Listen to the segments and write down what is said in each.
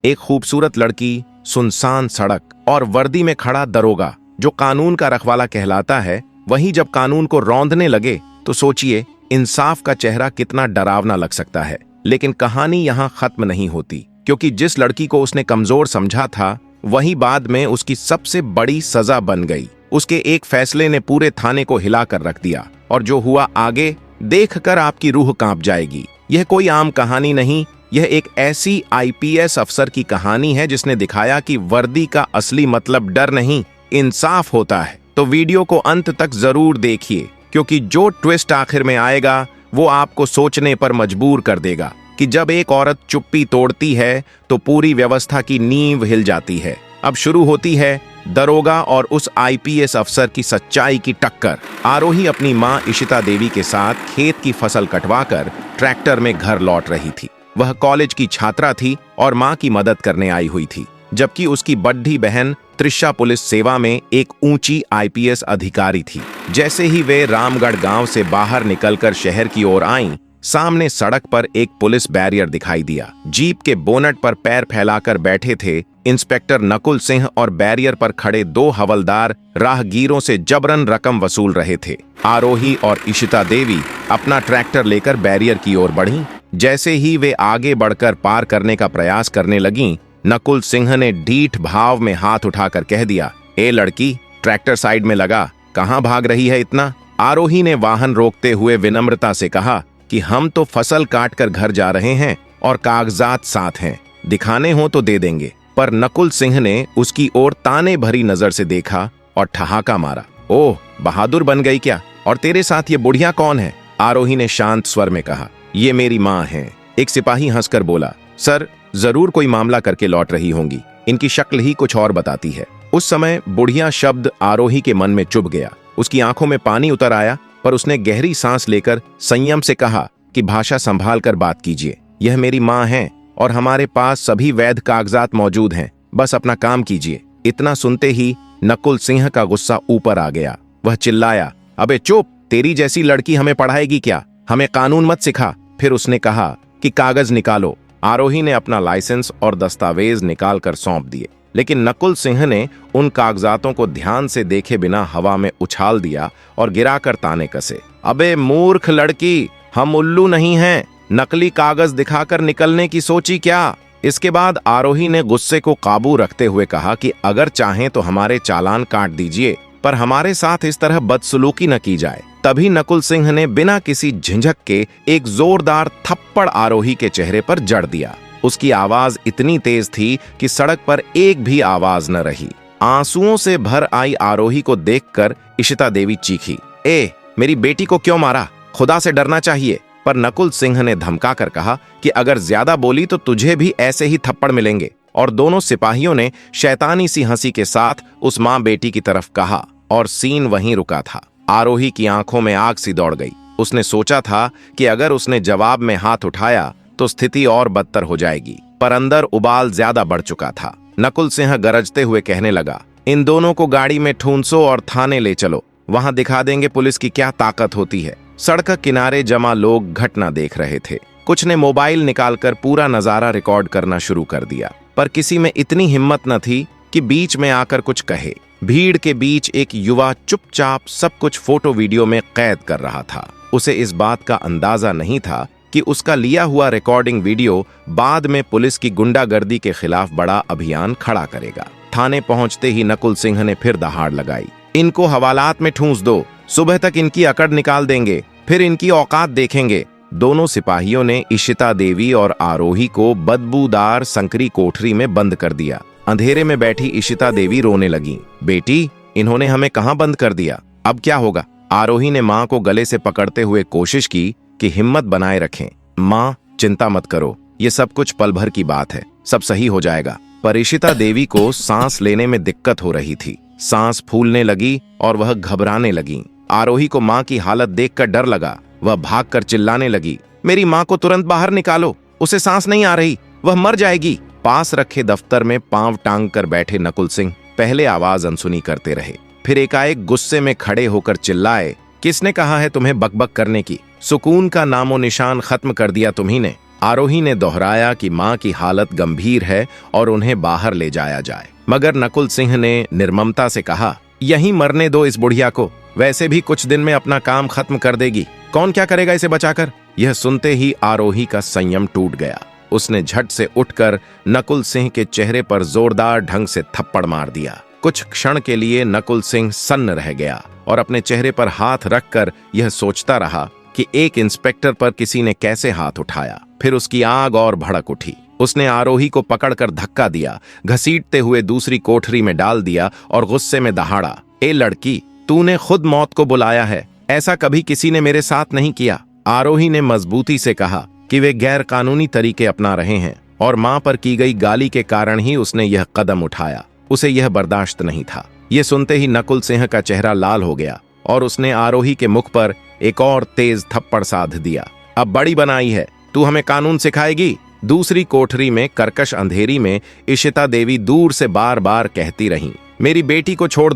एक खूबसूरत लड़की, सुनसान सड़क और वर्दी में खड़ा दरोगा जो कानून का रखवाला कहलाता है, वहीं जब कानून को रौंदने लगे तो सोचिए इंसाफ का चेहरा कितना डरावना लग सकता है। लेकिन कहानी यहाँ खत्म नहीं होती, क्योंकि जिस लड़की को उसने कमजोर समझा था वही बाद में उसकी सबसे बड़ी सजा बन गई। उसके एक फैसले ने पूरे थाने को हिलाकर रख दिया, और जो हुआ आगे देखकर आपकी रूह कांप जाएगी। यह कोई आम कहानी नहीं, यह एक ऐसी आईपीएस अफसर की कहानी है जिसने दिखाया कि वर्दी का असली मतलब डर नहीं, इंसाफ होता है। तो वीडियो को अंत तक जरूर देखिए, क्योंकि जो ट्विस्ट आखिर में आएगा वो आपको सोचने पर मजबूर कर देगा कि जब एक औरत चुप्पी तोड़ती है तो पूरी व्यवस्था की नींव हिल जाती है। अब शुरू होती है दरोगा और उस आईपीएस अफसर की सच्चाई की टक्कर। आरोही अपनी मां इशिता देवी के साथ खेत की फसल कटवाकर ट्रैक्टर में घर लौट रही थी। वह कॉलेज की छात्रा थी और मां की मदद करने आई हुई थी, जबकि उसकी बड्ढी बहन त्रिशा पुलिस सेवा में एक ऊंची आईपीएस अधिकारी थी। जैसे ही वे रामगढ़ गांव से बाहर निकलकर शहर की ओर आईं, सामने सड़क पर एक पुलिस बैरियर दिखाई दिया। जीप के बोनट पर पैर फैलाकर बैठे थे इंस्पेक्टर नकुल सिंह और बैरियर पर खड़े दो हवलदार राहगीरों से जबरन रकम वसूल रहे थे। आरोही और इशिता देवी अपना ट्रैक्टर लेकर बैरियर की ओर बढ़ीं। जैसे ही वे आगे बढ़कर पार करने का प्रयास करने लगीं, नकुल सिंह ने ढीठ भाव में हाथ उठाकर कह दिया, ए लड़की, ट्रैक्टर साइड में लगा, कहां भाग रही है इतना? आरोही ने वाहन रोकते हुए विनम्रता से कहा कि हम तो फसल काट कर घर जा रहे हैं और कागजात साथ हैं, दिखाने हो तो दे देंगे। पर नकुल सिंह ने उसकी ओर ताने भरी नजर से देखा और ठहाका मारा। ओह, बहादुर बन गई क्या? और तेरे साथ ये बुढ़िया कौन है? आरोही ने शांत स्वर में कहा, ये मेरी माँ है। एक सिपाही हंसकर बोला, सर, जरूर कोई मामला करके लौट रही होंगी, इनकी शक्ल ही कुछ और बताती है। उस समय बुढ़िया शब्द आरोही के मन में चुभ गया। उसकी आंखों में पानी उतर आया, पर उसने गहरी सांस लेकर संयम से कहा कि भाषा संभाल कर बात कीजिए। यह मेरी माँ है और हमारे पास सभी वैध कागजात मौजूद हैं, बस अपना काम कीजिए। इतना सुनते ही नकुल सिंह का गुस्सा ऊपर आ गया। वह चिल्लाया, अबे चुप, तेरी जैसी लड़की हमें पढ़ाएगी क्या? हमें कानून मत सिखा। फिर उसने कहा कि कागज निकालो। आरोही ने अपना लाइसेंस और दस्तावेज निकालकर सौंप दिए, लेकिन नकुल सिंह ने उन कागजातों को ध्यान से देखे बिना हवा में उछाल दिया और गिराकर ताने कसे। अबे मूर्ख लड़की, हम उल्लू नहीं हैं, नकली कागज दिखाकर निकलने की सोची क्या? इसके बाद आरोही ने गुस्से को काबू रखते हुए कहा कि अगर चाहें तो हमारे चालान काट दीजिए, पर हमारे साथ इस तरह बदसलूकी न की जाए। तभी नकुल सिंह ने बिना किसी झिझक के एक जोरदार थप्पड़ आरोही के चेहरे पर जड़ दिया। उसकी आवाज इतनी तेज थी कि सड़क पर एक भी आवाज न रही। आंसुओं से भर आई आरोही को देखकर इशिता देवी चीखी, ए, मेरी बेटी को क्यों मारा? खुदा से डरना चाहिए। पर नकुल सिंह ने धमका कर कहा कि अगर ज्यादा बोली तो तुझे भी ऐसे ही थप्पड़ मिलेंगे। और दोनों सिपाहियों ने शैतानी सी हंसी के साथ उस मां बेटी की तरफ कहा, और सीन वहीं रुका था। आरोही की आंखों में आग सी दौड़ गई। उसने सोचा था कि अगर उसने जवाब में हाथ उठाया तो स्थिति और बदतर हो जाएगी, पर अंदर उबाल ज्यादा बढ़ चुका था। नकुल सिंह गरजते हुए कहने लगा, इन दोनों को गाड़ी में ठूंसो और थाने ले चलो, वहां दिखा देंगे पुलिस की क्या ताकत होती है। सड़क किनारे जमा लोग घटना देख रहे थे। कुछ ने मोबाइल निकालकर पूरा नजारा रिकॉर्ड करना शुरू कर दिया, पर किसी में इतनी हिम्मत न थी कि बीच में आकर कुछ कहे। भीड़ के बीच एक युवा चुपचाप सब कुछ फोटो वीडियो में कैद कर रहा था। उसे इस बात का अंदाजा नहीं था कि उसका लिया हुआ रिकॉर्डिंग वीडियो बाद में पुलिस की गुंडागर्दी के खिलाफ बड़ा अभियान खड़ा करेगा। थाने पहुंचते ही नकुल सिंह ने फिर दहाड़ लगाई, इनको हवालात में ठूंस दो, सुबह तक इनकी अकड़ निकाल देंगे, फिर इनकी औकात देखेंगे। दोनों सिपाहियों ने इशिता देवी और आरोही को बदबूदार संकरी कोठरी में बंद कर दिया। अंधेरे में बैठी इशिता देवी रोने लगी, बेटी, इन्होंने हमें कहां बंद कर दिया, अब क्या होगा? आरोही ने मां को गले से पकड़ते हुए कोशिश की कि हिम्मत बनाए रखें। मां, चिंता मत करो, ये सब कुछ पल भर की बात है, सब सही हो जाएगा। पर इशिता देवी को सांस लेने में दिक्कत हो रही थी। सांस फूलने लगी और वह घबराने लगी। आरोही को मां की हालत देखकर डर लगा। वह भागकर चिल्लाने लगी, मेरी मां को तुरंत बाहर निकालो, उसे सांस नहीं आ रही, वह मर जाएगी। पास रखे दफ्तर में पांव टांग कर बैठे नकुल सिंह पहले आवाज अनसुनी करते रहे, फिर एकाएक गुस्से में खड़े होकर चिल्लाए, किसने कहा है तुम्हें बकबक करने की? सुकून का नामो निशान खत्म कर दिया तुम्ही ने। आरोही ने दोहराया कि मां की हालत गंभीर है और उन्हें बाहर ले जाया जाए, मगर नकुल सिंह ने निर्ममता से कहा, यहीं मरने दो इस बुढ़िया को, वैसे भी कुछ दिन में अपना काम खत्म कर देगी, कौन क्या करेगा इसे बचाकर। यह सुनते ही आरोही का संयम टूट गया। उसने झट से उठकर नकुल सिंह के चेहरे पर जोरदार ढंग से थप्पड़ मार दिया। कुछ क्षण के लिए नकुल सिंह सन्न रह गया और अपने चेहरे पर हाथ रखकर यह सोचता रहा कि एक इंस्पेक्टर पर किसी ने कैसे हाथ उठाया। फिर उसकी आग और भड़क उठी। उसने आरोही को पकड़कर धक्का दिया, घसीटते हुए दूसरी कोठरी में डाल दिया और गुस्से में दहाड़ा, ए लड़की, तूने खुद मौत को बुलाया है, ऐसा कभी किसी ने मेरे साथ नहीं किया। आरोही ने मजबूती से कहा कि वे गैर कानूनी तरीके अपना रहे हैं और मां पर की गई गाली के कारण ही उसने यह कदम उठाया। उसे यह बर्दाश्त नहीं था। यह सुनते ही नकुल सिंह का चेहरा लाल हो गया और उसने आरोही के मुख पर एक और तेज थप्पड़ साध दिया। अब बड़ी बनाई है, तू हमें कानून सिखाएगी। दूसरी कोठरी में कर्कश अंधेरी में इशिता देवी दूर से बार बार कहती रहीं, मेरी बेटी को छोड़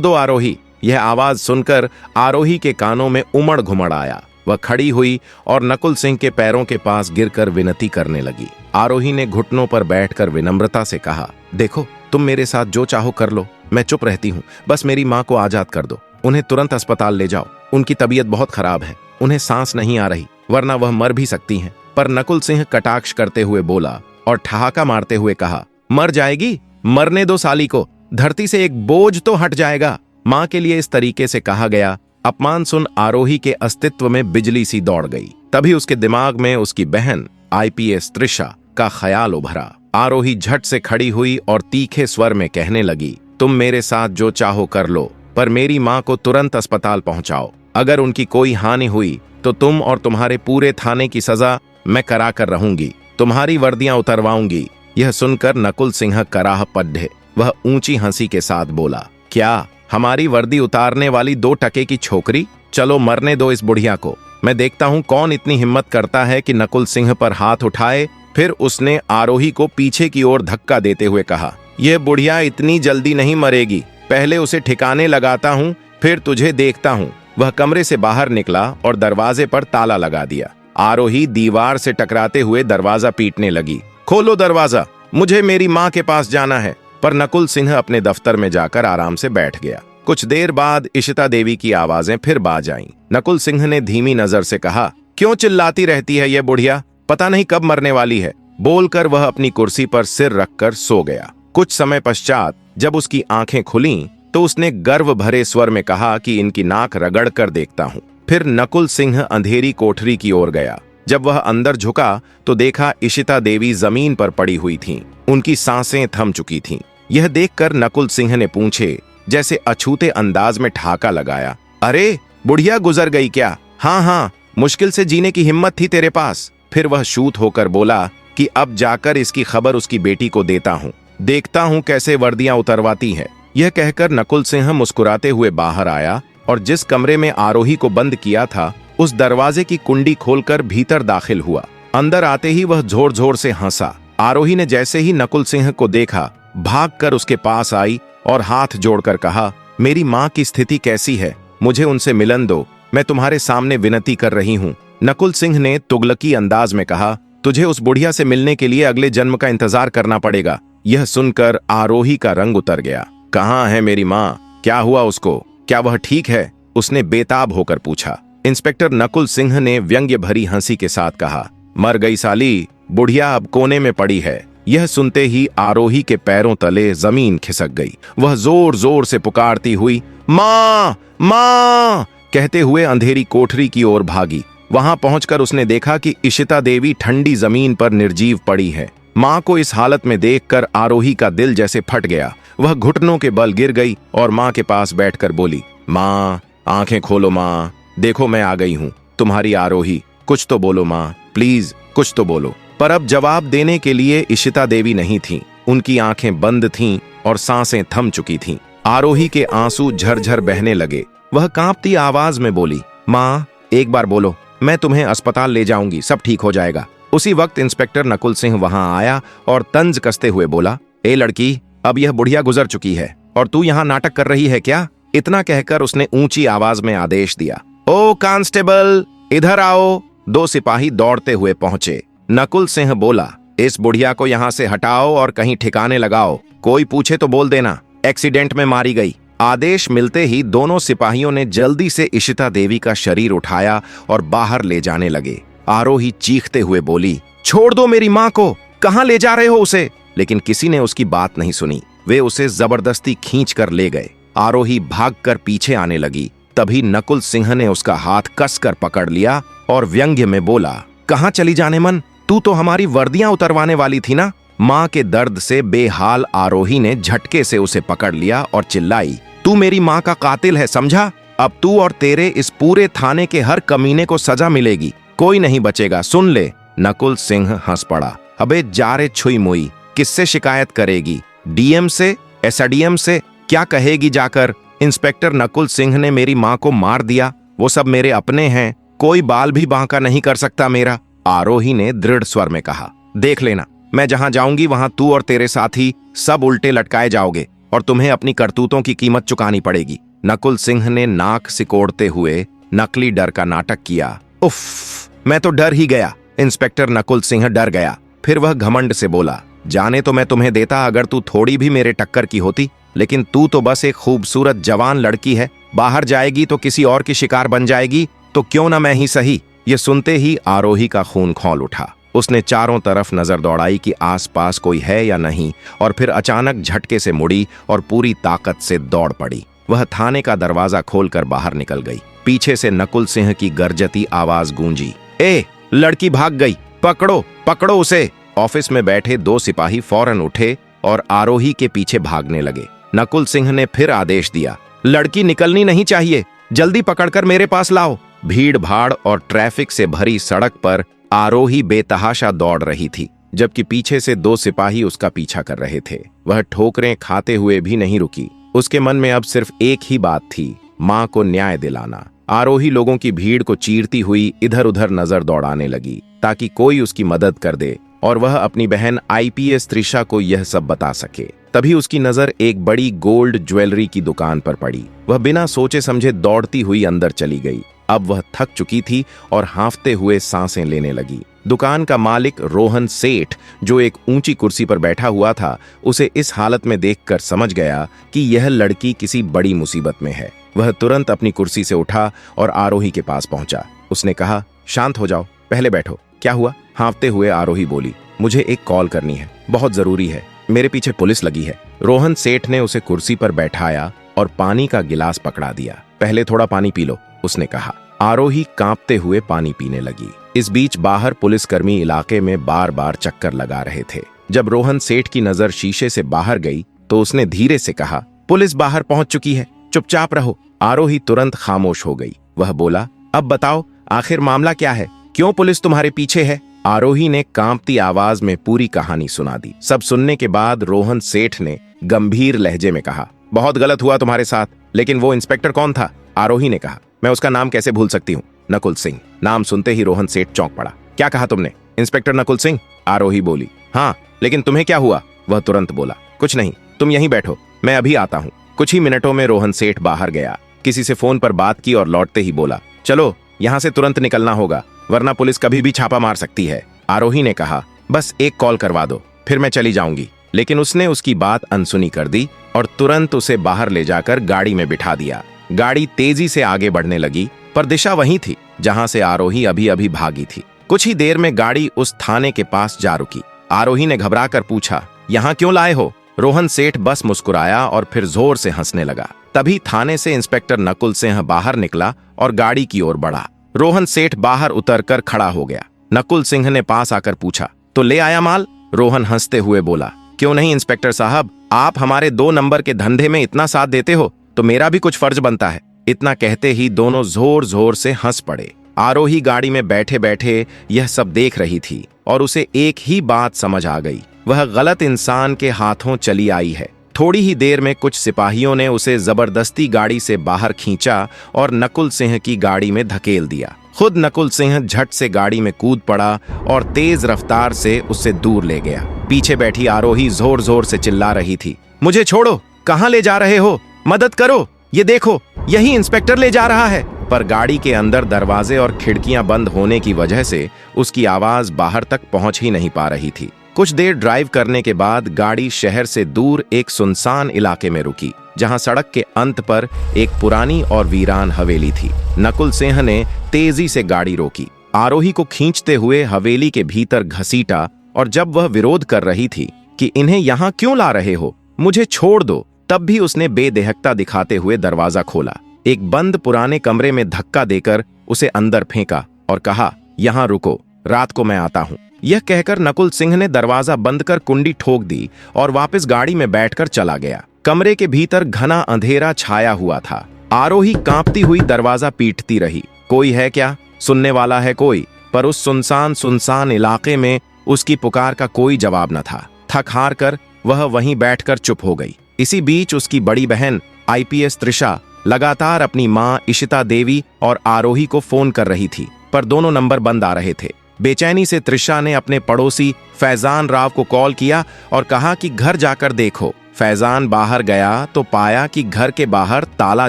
दो आरोही। यह आवाज सुनकर आरोही के कानों में उमड़ घुमड़ आया। वह खड़ी हुई और नकुल सिंह के पैरों के पास गिरकर विनती करने लगी। आरोही ने घुटनों पर बैठकर विनम्रता से कहा, देखो, तुम मेरे साथ जो चाहो कर लो, मैं चुप रहती हूँ, बस मेरी माँ को आजाद कर दो। उन्हें तुरंत अस्पताल ले जाओ, उनकी तबीयत बहुत खराब है, उन्हें सांस नहीं आ रही, वरना वह मर भी सकती हैं। पर नकुल सिंह कटाक्ष करते हुए बोला और ठहाका मारते हुए कहा, मर जाएगी, मरने दो साली को, धरती से एक बोझ तो हट जाएगा। माँ के लिए इस तरीके से कहा गया अपमान सुन आरोही के अस्तित्व में बिजली सी दौड़ गई। तभी उसके दिमाग में उसकी बहन आईपीएस त्रिशा का ख्याल उभरा। आरोही झट से खड़ी हुई और तीखे स्वर में कहने लगी, तुम मेरे साथ जो चाहो कर लो, पर मेरी माँ को तुरंत अस्पताल पहुंचाओ। अगर उनकी कोई हानि हुई तो तुम और तुम्हारे पूरे थाने की सजा मैं करा कर रहूंगी, तुम्हारी वर्दियां उतरवाऊंगी। यह सुनकर नकुल सिंह कराह पड्ढे। वह ऊंची हंसी के साथ बोला, क्या हमारी वर्दी उतारने वाली 2 टके की छोकरी? चलो मरने दो इस बुढ़िया को, मैं देखता हूं कौन इतनी हिम्मत करता है कि नकुल सिंह पर हाथ उठाए। फिर उसने आरोही को पीछे की ओर धक्का देते हुए कहा, यह बुढ़िया इतनी जल्दी नहीं मरेगी, पहले उसे ठिकाने लगाता हूं, फिर तुझे देखता हूं। वह कमरे से बाहर निकला और दरवाजे पर ताला लगा दिया। आरोही दीवार से टकराते हुए दरवाजा पीटने लगी, खोलो दरवाजा, मुझे मेरी माँ के पास जाना है। पर नकुल सिंह अपने दफ्तर में जाकर आराम से बैठ गया। कुछ देर बाद इशिता देवी की आवाजें फिर बाज आईं। नकुल सिंह ने धीमी नजर से कहा, क्यों चिल्लाती रहती है ये बुढ़िया, पता नहीं कब मरने वाली है। बोलकर वह अपनी कुर्सी पर सिर रखकर सो गया। कुछ समय पश्चात जब उसकी आंखें खुलीं तो उसने गर्व भरे स्वर में कहा कि इनकी नाक रगड़ कर देखता हूं। फिर नकुल सिंह अंधेरी कोठरी की ओर गया। जब वह अंदर झुका तो देखा इशिता देवी जमीन पर पड़ी हुई थीं। उनकी सांसें थम चुकी थीं। यह देखकर नकुल सिंह ने पूछे जैसे अछूते अंदाज में ठहाका लगाया, अरे बुढ़िया गुजर गई क्या? हाँ, मुश्किल से जीने की हिम्मत थी तेरे पास। फिर वह शूत होकर बोला कि अब जाकर इसकी खबर उसकी बेटी को देता हूँ, देखता हूँ कैसे वर्दियां उतरवाती है। यह कहकर नकुल सिंह मुस्कुराते हुए बाहर आया और जिस कमरे में आरोही को बंद किया था उस दरवाजे की कुंडी खोलकर भीतर दाखिल हुआ। अंदर आते ही वह जोर जोर से हंसा। आरोही ने जैसे ही नकुल सिंह को देखा भागकर उसके पास आई और हाथ जोड़कर कहा, मेरी माँ की स्थिति कैसी है? मुझे उनसे मिलन दो, मैं तुम्हारे सामने विनती कर रही हूँ। नकुल सिंह ने तुगलकी अंदाज में कहा, तुझे उस बुढ़िया से मिलने के लिए अगले जन्म का इंतजार करना पड़ेगा। यह सुनकर आरोही का रंग उतर गया। कहाँ है मेरी माँ? क्या हुआ उसको? क्या वह ठीक है? उसने बेताब होकर पूछा। इंस्पेक्टर नकुल सिंह ने व्यंग्य भरी हंसी के साथ कहा, मर गई साली, बुढ़िया अब कोने में पड़ी है। यह सुनते ही आरोही के पैरों तले जमीन खिसक गई। वह जोर जोर से पुकारती हुई माँ माँ कहते हुए अंधेरी कोठरी की ओर भागी। वहां पहुंचकर उसने देखा कि इशिता देवी ठंडी जमीन पर निर्जीव पड़ी है। माँ को इस हालत में देखकर आरोही का दिल जैसे फट गया। वह घुटनों के बल गिर गई और माँ के पास बैठकर बोली, माँ आंखें खोलो माँ, देखो मैं आ गई हूँ, तुम्हारी आरोही, कुछ तो बोलो माँ, प्लीज कुछ तो बोलो। पर अब जवाब देने के लिए इशिता देवी नहीं थीं। उनकी आंखें बंद थीं और सांसें थम चुकी थीं। आरोही के आंसू झरझर बहने लगे। वह कांपती आवाज में बोली, माँ एक बार बोलो, मैं तुम्हें अस्पताल ले जाऊंगी, सब ठीक हो जाएगा। उसी वक्त इंस्पेक्टर नकुल सिंह वहां आया और तंज कसते हुए बोला, ए लड़की, अब यह बुढ़िया गुजर चुकी है और तू यहाँ नाटक कर रही है क्या? इतना कहकर उसने ऊंची आवाज में आदेश दिया, ओ कांस्टेबल इधर आओ। 2 सिपाही दौड़ते हुए पहुंचे। नकुल सिंह बोला, इस बुढ़िया को यहाँ से हटाओ और कहीं ठिकाने लगाओ। कोई पूछे तो बोल देना एक्सीडेंट में मारी गई। आदेश मिलते ही दोनों सिपाहियों ने जल्दी से इशिता देवी का शरीर उठाया और बाहर ले जाने लगे। आरोही चीखते हुए बोली, छोड़ दो मेरी माँ को, कहाँ ले जा रहे हो उसे? लेकिन किसी ने उसकी बात नहीं सुनी। वे उसे जबरदस्ती खींच कर ले गए। आरोही भागकर पीछे आने लगी। तभी नकुल सिंह ने उसका हाथ कसकर पकड़ लिया और व्यंग्य में बोला, कहाँ चली जाने मन? तू तो हमारी वर्दियां उतरवाने वाली थी ना। माँ के दर्द से बेहाल आरोही ने झटके से उसे पकड़ लिया और चिल्लाई, तू मेरी माँ का कातिल है, समझा? अब तू और तेरे इस पूरे थाने के हर कमीने को सजा मिलेगी, कोई नहीं बचेगा, सुन ले। नकुल सिंह हंस पड़ा, अबे जा रे छुई मुई, किससे शिकायत करेगी? डीएम से? एसडीएम से? क्या कहेगी जाकर? इंस्पेक्टर नकुल सिंह ने मेरी माँ को मार दिया, वो सब मेरे अपने हैं, कोई बाल भी बांका नहीं कर सकता मेरा। आरोही ने दृढ़ स्वर में कहा, देख लेना, मैं जहां जाऊंगी वहां तू और तेरे साथी सब उल्टे लटकाए जाओगे और तुम्हें अपनी करतूतों की कीमत चुकानी पड़ेगी। नकुल सिंह ने नाक सिकोड़ते हुए नकली डर का नाटक किया। उफ, मैं तो डर ही गया। इंस्पेक्टर नकुल सिंह डर गया। फिर वह घमंड से बोला, जाने तो मैं तुम्हें देता अगर तू थोड़ी भी मेरे टक्कर की होती, लेकिन तू तो बस एक खूबसूरत जवान लड़की है, बाहर जाएगी तो किसी और की शिकार बन जाएगी, तो क्यों ना मैं ही सही। ये सुनते ही आरोही का खून खौल उठा। उसने चारों तरफ नजर दौड़ाई कि आसपास कोई है या नहीं, और फिर अचानक झटके से मुड़ी और पूरी ताकत से दौड़ पड़ी। वह थाने का दरवाजा खोलकर बाहर निकल गई। पीछे से नकुल सिंह की गरजती आवाज गूंजी, ए, लड़की भाग गई, पकड़ो पकड़ो उसे। ऑफिस में बैठे दो सिपाही फौरन उठे और आरोही के पीछे भागने लगे। नकुल सिंह ने फिर आदेश दिया, लड़की निकलनी नहीं चाहिए, जल्दी पकड़कर मेरे पास लाओ। भीड़ भाड़ और ट्रैफिक से भरी सड़क पर आरोही बेतहाशा दौड़ रही थी, जबकि पीछे से दो सिपाही उसका पीछा कर रहे थे। वह ठोकरें खाते हुए भी नहीं रुकी। उसके मन में अब सिर्फ एक ही बात थी, माँ को न्याय दिलाना। आरोही लोगों की भीड़ को चीरती हुई इधर उधर नजर दौड़ाने लगी ताकि कोई उसकी मदद कर दे और वह अपनी बहन आईपीएस त्रिशा को यह सब बता सके। तभी उसकी नजर एक बड़ी गोल्ड ज्वेलरी की दुकान पर पड़ी। वह बिना सोचे समझे दौड़ती हुई अंदर चली गई। अब वह थक चुकी थी और हांफते हुए सांसें लेने लगी। दुकान का मालिक रोहन सेठ, जो एक ऊंची कुर्सी पर बैठा हुआ था, उसे इस हालत में देखकर समझ गया कि यह लड़की किसी बड़ी मुसीबत में है। वह तुरंत अपनी कुर्सी से उठा और आरोही के पास पहुंचा। उसने कहा, शांत हो जाओ, पहले बैठो। क्या हुआ? हाँफते हुए आरोही बोली, मुझे एक कॉल करनी है, बहुत जरूरी है, मेरे पीछे पुलिस लगी है। रोहन सेठ ने उसे कुर्सी पर बैठाया और पानी का गिलास पकड़ा दिया। पहले थोड़ा पानी पी लो, उसने कहा। आरोही कांपते हुए पानी पीने लगी। इस बीच बाहर पुलिसकर्मी इलाके में बार बार चक्कर लगा रहे थे। जब रोहन सेठ की नजर शीशे से बाहर गई तो उसने धीरे से कहा, पुलिस बाहर पहुंच चुकी है, चुपचाप रहो। आरोही तुरंत खामोश हो गई। वह बोला, अब बताओ आखिर मामला क्या है, क्यों पुलिस तुम्हारे पीछे है? आरोही ने कांपती आवाज में पूरी कहानी सुना दी। सब सुनने के बाद रोहन सेठ ने गंभीर लहजे में कहा, बहुत गलत हुआ तुम्हारे साथ, लेकिन वो इंस्पेक्टर कौन था? आरोही ने कहा, मैं उसका नाम कैसे भूल सकती हूँ, नकुल सिंह। नाम सुनते ही रोहन सेठ चौंक पड़ा। क्या कहा तुमने? इंस्पेक्टर नकुल सिंह? आरोही बोली। हाँ, लेकिन तुम्हें क्या हुआ? वह तुरंत बोला, कुछ नहीं, तुम यहीं बैठो, मैं अभी आता हूँ। कुछ ही मिनटों में रोहन सेठ बाहर गया, किसी से फोन पर बात की और लौटते ही बोला, चलो यहाँ से तुरंत निकलना होगा, वरना पुलिस कभी भी छापा मार सकती है। आरोही ने कहा, बस एक कॉल करवा दो, फिर मैं चली जाऊंगी। लेकिन उसने उसकी बात अनसुनी कर दी और तुरंत उसे बाहर ले जाकर गाड़ी में बिठा दिया। गाड़ी तेजी से आगे बढ़ने लगी, पर दिशा वही थी जहां से आरोही अभी अभी भागी थी। कुछ ही देर में गाड़ी उस थाने के पास जा रुकी। आरोही ने घबराकर पूछा, यहाँ क्यों लाए हो? रोहन सेठ बस मुस्कुराया और फिर जोर से हंसने लगा। तभी थाने से इंस्पेक्टर नकुल सिंह बाहर निकला और गाड़ी की ओर बढ़ा। रोहन सेठ बाहर उतरकर खड़ा हो गया। नकुल सिंह ने पास आकर पूछा, तो ले आया माल? रोहन हंसते हुए बोला, क्यों नहीं इंस्पेक्टर साहब, आप हमारे 2 नंबर के धंधे में इतना साथ देते हो तो मेरा भी कुछ फर्ज बनता है। इतना कहते ही दोनों जोर जोर से हंस पड़े। आरोही गाड़ी में बैठे बैठे यह सब देख रही थी और उसे एक ही बात समझ आ गई, वह गलत इंसान के हाथों चली आई है। थोड़ी ही देर में कुछ सिपाहियों ने उसे जबरदस्ती गाड़ी से बाहर खींचा और नकुल सिंह की गाड़ी में धकेल दिया। खुद नकुल सिंह झट से गाड़ी में कूद पड़ा और तेज रफ्तार से उससे दूर ले गया। पीछे बैठी आरोही जोर जोर से चिल्ला रही थी, मुझे छोड़ो, कहाँ ले जा रहे हो? मदद करो, ये देखो, यही इंस्पेक्टर ले जा रहा है। पर गाड़ी के अंदर दरवाजे और खिड़कियां बंद होने की वजह से उसकी आवाज बाहर तक पहुंच ही नहीं पा रही थी। कुछ देर ड्राइव करने के बाद गाड़ी शहर से दूर एक सुनसान इलाके में रुकी, जहां सड़क के अंत पर एक पुरानी और वीरान हवेली थी। नकुल सिंह ने तेजी से गाड़ी रोकी, आरोही को खींचते हुए हवेली के भीतर घसीटा, और जब वह विरोध कर रही थी कि इन्हें यहां क्यों ला रहे हो, मुझे छोड़ दो, तब भी उसने बेदेहकता दिखाते हुए दरवाजा खोला, एक बंद पुराने कमरे में धक्का देकर उसे अंदर फेंका और कहा, यहां रुको, रात को मैं आता हूं। यह कहकर नकुल सिंह ने दरवाजा बंद कर कुंडी ठोक दी और वापस गाड़ी में बैठकर चला गया। कमरे के भीतर घना अंधेरा छाया हुआ था। आरोही कांपती हुई दरवाजा पीटती रही, कोई है क्या, सुनने वाला है कोई? पर उस सुनसान इलाके में उसकी पुकार का कोई जवाब न था। थक हार कर वह वहीं बैठकर चुप हो गई। इसी बीच उसकी बड़ी बहन आईपीएस त्रिशा लगातार अपनी मां इशिता देवी और आरोही को फोन कर रही थी, पर दोनों नंबर बंद आ रहे थे। बेचैनी से त्रिशा ने अपने पड़ोसी फैजान राव को कॉल किया और कहा कि घर जाकर देखो। फैजान बाहर गया तो पाया कि घर के बाहर ताला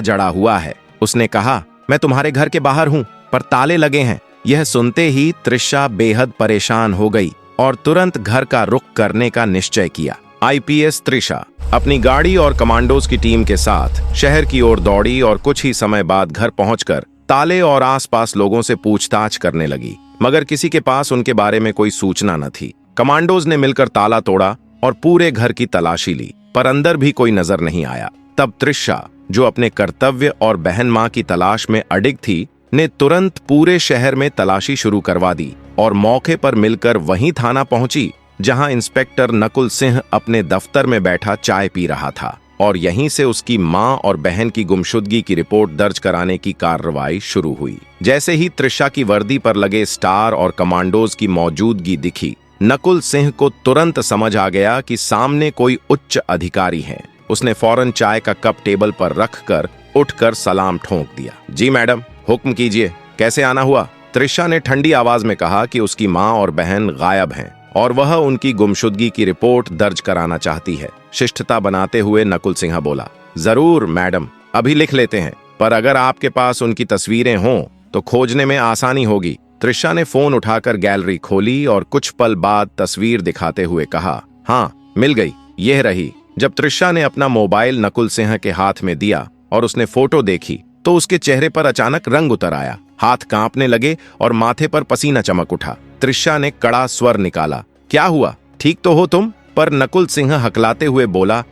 जड़ा हुआ है। उसने कहा, मैं तुम्हारे घर के बाहर हूं, पर ताले लगे हैं। यह सुनते ही त्रिशा बेहद परेशान हो गई और तुरंत घर का रुख करने का निश्चय किया। आईपीएस त्रिशा अपनी गाड़ी और कमांडोज की टीम के साथ शहर की ओर दौड़ी और कुछ ही समय बाद घर पहुंचकर ताले और आसपास लोगों से पूछताछ करने लगी, मगर किसी के पास उनके बारे में कोई सूचना न थी। कमांडोज ने मिलकर ताला तोड़ा और पूरे घर की तलाशी ली, पर अंदर भी कोई नजर नहीं आया। तब त्रिशा, जो अपने कर्तव्य और बहन मां की तलाश में अडिग थी, ने तुरंत पूरे शहर में तलाशी शुरू करवा दी और मौके पर मिलकर वहीं थाना पहुंची जहां इंस्पेक्टर नकुल सिंह अपने दफ्तर में बैठा चाय पी रहा था, और यहीं से उसकी मां और बहन की गुमशुदगी की रिपोर्ट दर्ज कराने की कार्रवाई शुरू हुई। जैसे ही त्रिशा की वर्दी पर लगे स्टार और कमांडोज की मौजूदगी दिखी, नकुल सिंह को तुरंत समझ आ गया कि सामने कोई उच्च अधिकारी है। उसने फौरन चाय का कप टेबल पर रखकर उठकर सलाम ठोंक दिया। जी मैडम, हुक्म कीजिए, कैसे आना हुआ? त्रिशा ने ठंडी आवाज में कहा कि उसकी मां और बहन गायब हैं और वह उनकी गुमशुदगी की रिपोर्ट दर्ज कराना चाहती है। शिष्टता बनाते हुए नकुल सिंह बोला, जरूर मैडम, अभी लिख लेते हैं, पर अगर आपके पास उनकी तस्वीरें हों तो खोजने में आसानी होगी। त्रिशा ने फोन उठाकर गैलरी खोली और कुछ पल बाद तस्वीर दिखाते हुए कहा, हाँ मिल गई, यह रही। जब त्रिशा ने अपना मोबाइल नकुल सिंह के हाथ में दिया और उसने फोटो देखी तो उसके चेहरे पर अचानक रंग उतर आया, हाथ कांपने लगे और माथे पर पसीना चमक उठा। त्रिशा ने कड़ा स्वर निकाला, क्या हुआ, ठीक तो हो तुम? पर नकुल सिंह हकलाते हुए बोला,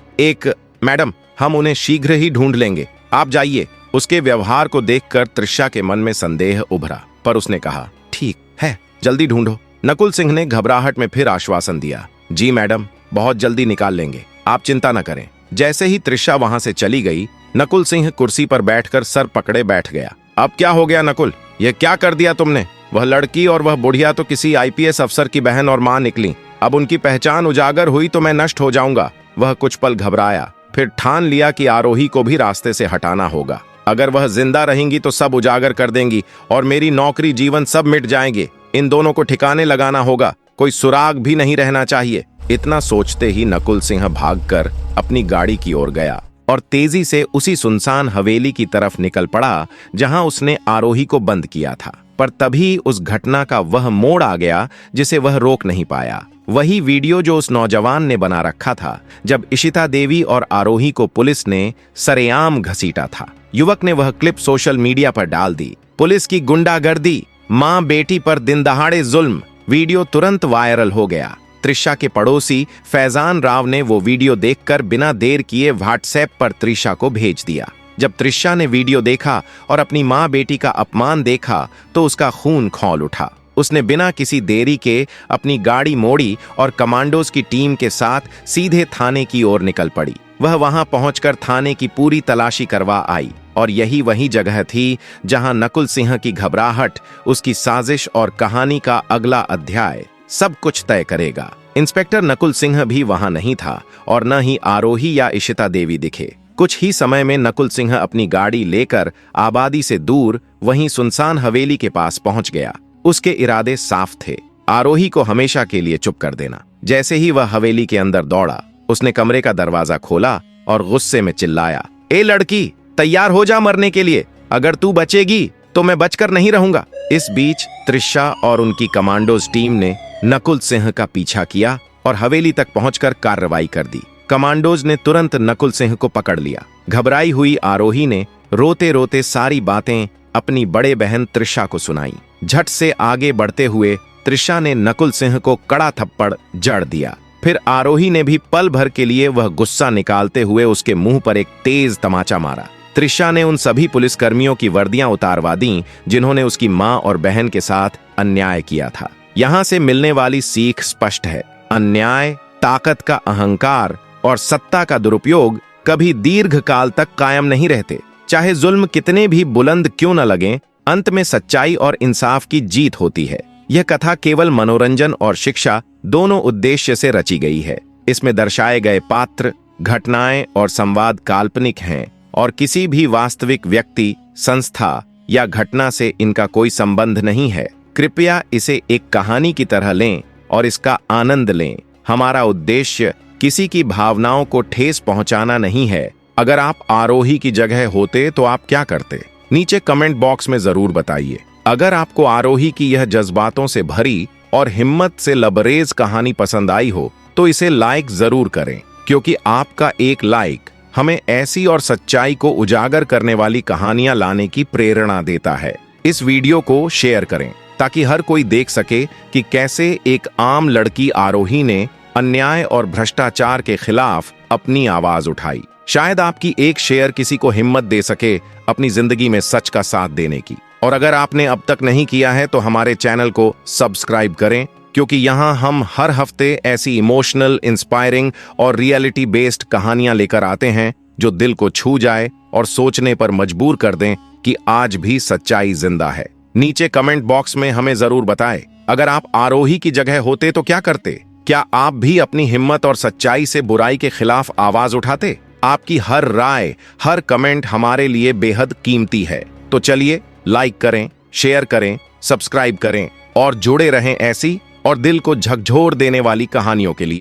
मैडम, हम उन्हें शीघ्र ही ढूंढ लेंगे, आप जाइए। उसके व्यवहार को देखकर त्रिशा के मन में संदेह उभरा, पर उसने कहा, ठीक है, जल्दी ढूंढो। नकुल सिंह ने घबराहट में फिर आश्वासन दिया, जी मैडम, बहुत जल्दी निकाल लेंगे, आप चिंता न करें। जैसे ही त्रिशा वहां से चली गई, नकुल सिंह कुर्सी पर बैठकर सर पकड़े बैठ गया। अब क्या हो गया नकुल, यह क्या कर दिया तुमने? वह लड़की और वह बुढ़िया तो किसी आईपीएस अफसर की बहन और मां निकली। अब उनकी पहचान उजागर हुई तो मैं नष्ट हो जाऊंगा। वह कुछ पल घबराया, फिर ठान लिया कि आरोही को भी रास्ते से हटाना होगा। अगर वह जिंदा रहेंगी तो सब उजागर कर देंगी और मेरी नौकरी जीवन सब मिट जाएंगे। इन दोनों को ठिकाने लगाना होगा, कोई सुराग भी नहीं रहना चाहिए। इतना सोचते ही नकुल सिंह भागकर अपनी गाड़ी की ओर गया और तेजी से उसी सुनसान हवेली की तरफ निकल पड़ा जहां उसने आरोही को बंद किया था। पर तभी उस घटना का वह मोड़ आ गया जिसे वह रोक नहीं पाया। वही वीडियो जो उस नौजवान ने बना रखा था जब इशिता देवी और आरोही को पुलिस ने सरेआम घसीटा था। युवक ने वह क्लिप सोशल मीडिया पर डाल दी। पुलिस की गुंडागर्दी, मां बेटी पर दिन दहाड़े जुल्म। वीडियो तुरंत वायरल हो गया। त्रिशा के पड़ोसी फैजान राव ने वो वीडियो देखकर बिना देर किए व्हाट्सएप पर त्रिशा को भेज दिया। जब त्रिशा ने वीडियो देखा और अपनी मां बेटी का अपमान देखा तो उसका खून खौल उठा। उसने बिना किसी देरी के अपनी गाड़ी मोड़ी और कमांडोज की टीम के साथ सीधे थाने की ओर निकल पड़ी। वह वहां पहुंचकर थाने की पूरी तलाशी करवा आई और यही वही जगह थी जहां नकुल सिंह की घबराहट, उसकी साजिश और कहानी का अगला अध्याय सब कुछ तय करेगा। इंस्पेक्टर नकुल सिंह भी वहां नहीं था और न ही आरोही या इशिता देवी दिखे। कुछ ही समय में नकुल सिंह अपनी गाड़ी लेकर आबादी से दूर वहीं सुनसान हवेली के पास पहुंच गया। उसके इरादे साफ थे, आरोही को हमेशा के लिए चुप कर देना। जैसे ही वह हवेली के अंदर दौड़ा, उसने कमरे का दरवाजा खोला और गुस्से में चिल्लाया, ए लड़की, तैयार हो जा मरने के लिए। अगर तू बचेगी तो मैं बचकर नहीं रहूंगा। इस बीच त्रिशा और उनकी कमांडोज टीम ने नकुल सिंह का पीछा किया और हवेली तक पहुंचकर कार्रवाई कर दी। कमांडोज ने तुरंत नकुल सिंह को पकड़ लिया। घबराई हुई आरोही ने रोते रोते सारी बातें अपनी बड़े बहन त्रिशा को सुनाई। झट से आगे बढ़ते हुए त्रिशा ने नकुल सिंह को कड़ा थप्पड़ जड़ दिया। फिर आरोही ने भी पल भर के लिए वह गुस्सा निकालते हुए उसके मुंह पर एक तेज तमाचा मारा। त्रिशा ने उन सभी पुलिसकर्मियों की वर्दियां उतारवा दी जिन्होंने उसकी मां और बहन के साथ अन्याय किया था। यहां से मिलने वाली सीख स्पष्ट है, अन्याय, ताकत का अहंकार और सत्ता का दुरुपयोग कभी दीर्घ काल तक कायम नहीं रहते। चाहे जुल्म कितने भी बुलंद क्यों न लगें, अंत में सच्चाई और इंसाफ की जीत होती है। यह कथा केवल मनोरंजन और शिक्षा दोनों उद्देश्य से रची गई है। इसमें दर्शाए गए पात्र, घटनाएं और संवाद काल्पनिक हैं और किसी भी वास्तविक व्यक्ति, संस्था या घटना से इनका कोई संबंध नहीं है। कृपया इसे एक कहानी की तरह लें और इसका आनंद लें। हमारा उद्देश्य किसी की भावनाओं को ठेस पहुंचाना नहीं है। अगर आप आरोही की जगह होते तो आप क्या करते? नीचे कमेंट बॉक्स में जरूर बताइए। अगर आपको आरोही की यह जज्बातों से भरी और हिम्मत से लबरेज कहानी पसंद आई हो तो इसे लाइक जरूर करें, क्योंकि आपका एक लाइक हमें ऐसी और सच्चाई को उजागर करने वाली कहानियां लाने की प्रेरणा देता है। इस वीडियो को शेयर करें ताकि हर कोई देख सके कि कैसे एक आम लड़की आरोही ने अन्याय और भ्रष्टाचार के खिलाफ अपनी आवाज उठाई। शायद आपकी एक शेयर किसी को हिम्मत दे सके अपनी जिंदगी में सच का साथ देने की। और अगर आपने अब तक नहीं किया है तो हमारे चैनल को सब्सक्राइब करें, क्योंकि यहाँ हम हर हफ्ते ऐसी इमोशनल, इंस्पायरिंग और रियलिटी बेस्ड कहानियां लेकर आते हैं जो दिल को छू जाए और सोचने पर मजबूर कर दें कि आज भी सच्चाई जिंदा है। नीचे कमेंट बॉक्स में हमें जरूर बताएं, अगर आप आरोही की जगह होते तो क्या करते? क्या आप भी अपनी हिम्मत और सच्चाई से बुराई के खिलाफ आवाज उठाते? आपकी हर राय, हर कमेंट हमारे लिए बेहद कीमती है। तो चलिए लाइक करें, शेयर करें, सब्सक्राइब करें और जुड़े रहें ऐसी और दिल को झकझोर देने वाली कहानियों के लिए।